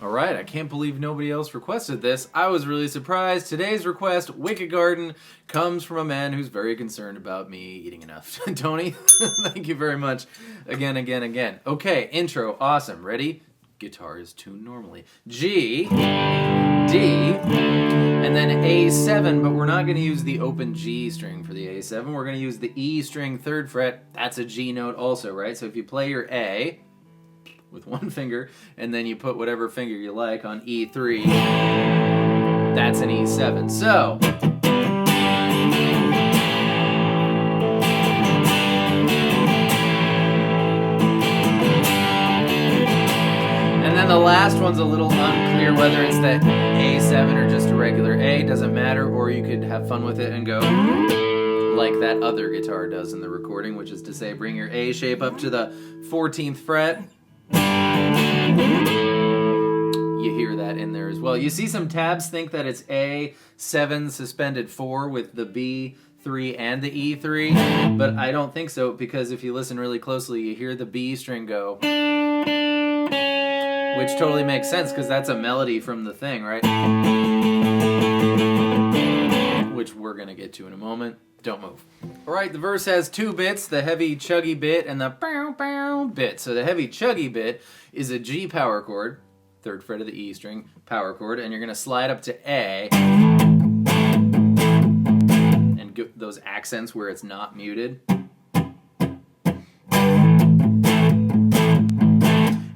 All right, I can't believe nobody else requested this. I was really surprised. Today's request, Wicked Garden, comes from a man who's very concerned about me eating enough. Tony, thank you very much. Again. Okay, intro, awesome. Ready? Guitar is tuned normally. G, D, and then A7, but we're not going to use the open G string for the A7. We're going to use the E string 3rd fret. That's a G note also, right? So if you play your A with one finger, and then you put whatever finger you like on E3, that's an E7. So, and then the last one's a little unclear whether it's that A7 or just a regular A, doesn't matter, or you could have fun with it and go like that other guitar does in the recording, which is to say bring your A shape up to the 14th fret. You hear that in there as well. You see some tabs think that it's A7 suspended 4 with the B3 and the E3, but I don't think so, because if you listen really closely, you hear the B string go, which totally makes sense because that's a melody from the thing, right? Which we're going to get to in a moment. Don't move. All right, the verse has 2 bits, the heavy chuggy bit and the bow bow bit. So the heavy chuggy bit is a G power chord, 3rd fret of the E string power chord, and you're going to slide up to A and get those accents where it's not muted.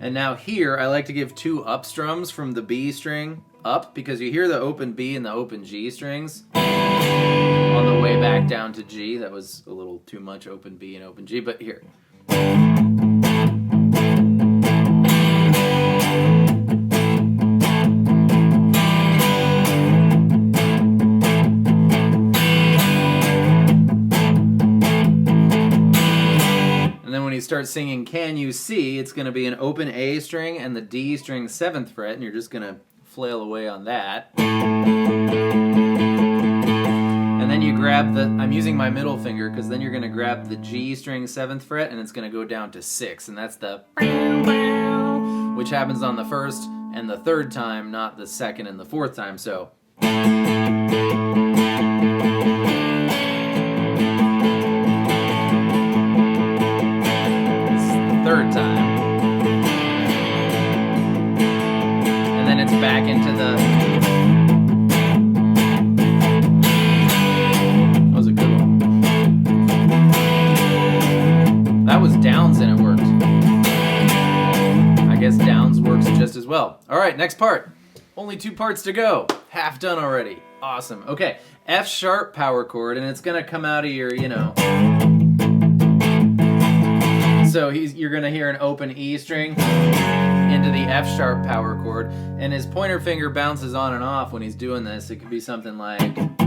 And now here, I like to give 2 up strums from the B string up, because you hear the open B and the open G strings on the way back down to G. That was a little too much open B and open G, but here. And then when you start singing Can You See, it's going to be an open A string and the D string 7th fret, and you're just going to flail away on that. And then you grab the, I'm using my middle finger because then you're going to grab the G string 7th fret and it's going to go down to 6, and that's the which happens on the 1st and the 3rd time, not the 2nd and the 4th time. So it's the 3rd time. And then it's back into the, that was downs and it worked. I guess downs works just as well. All right, next part. Only 2 parts to go. Half done already. Awesome. Okay, F sharp power chord, and it's gonna come out of your, you know. So you're gonna hear an open E string into the F sharp power chord, and his pointer finger bounces on and off when he's doing this. It could be something like, and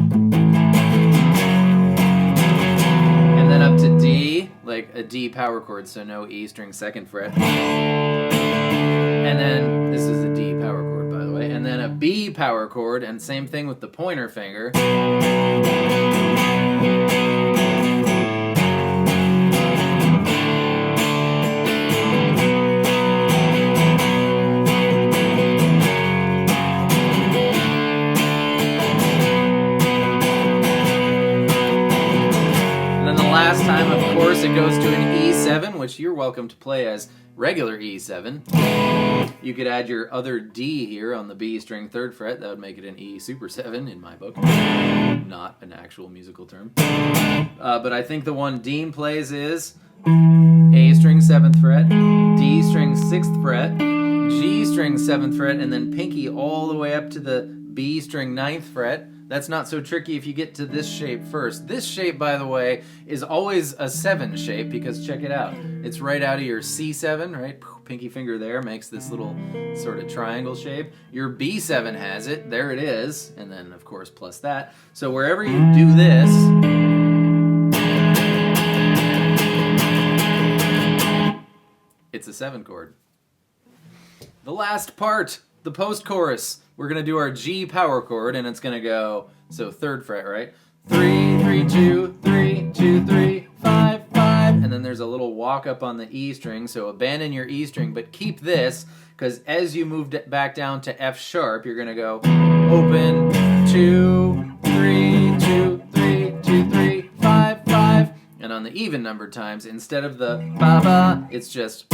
then up to D, like a D power chord, so no E string 2nd fret. And then, this is a D power chord, by the way, and then a B power chord, and same thing with the pointer finger. Last time, of course, it goes to an E7, which you're welcome to play as regular E7. You could add your other D here on the B string 3rd fret. That would make it an E super 7 in my book. Not an actual musical term. But I think the one Dean plays is A string 7th fret, D string 6th fret, G string 7th fret, and then pinky all the way up to the B string 9th fret. That's not so tricky if you get to this shape first. This shape, by the way, is always a 7 shape, because check it out. It's right out of your C7, right? Pinky finger there makes this little sort of triangle shape. Your B7 has it. There it is. And then, of course, plus that. So wherever you do this, it's a 7 chord. The last part, the post-chorus. We're going to do our G power chord, and it's going to go, so 3rd fret, right? 3, 3, 2, 3, 2, 3, 5, 5, and and then there's a little walk up on the E string, so abandon your E string, but keep this, because as you move back down to F sharp, you're going to go open, 2, 3, 2, 3, 2, 3, 5, 5, and on the even numbered times, instead of the ba-ba, it's just...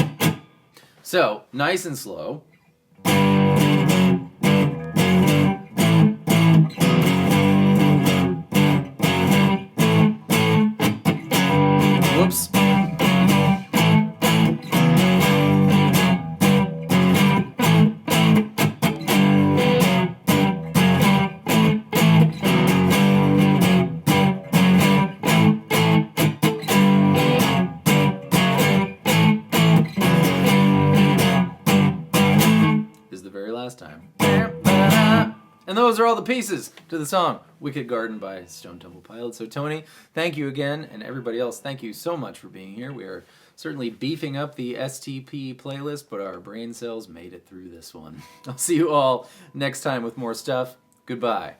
So, nice and slow. Whoops. Is the very last time. And those are all the pieces to the song Wicked Garden by Stone Temple Pilots. So Tony, thank you again, and everybody else, thank you so much for being here. We are certainly beefing up the STP playlist, but our brain cells made it through this one. I'll see you all next time with more stuff. Goodbye.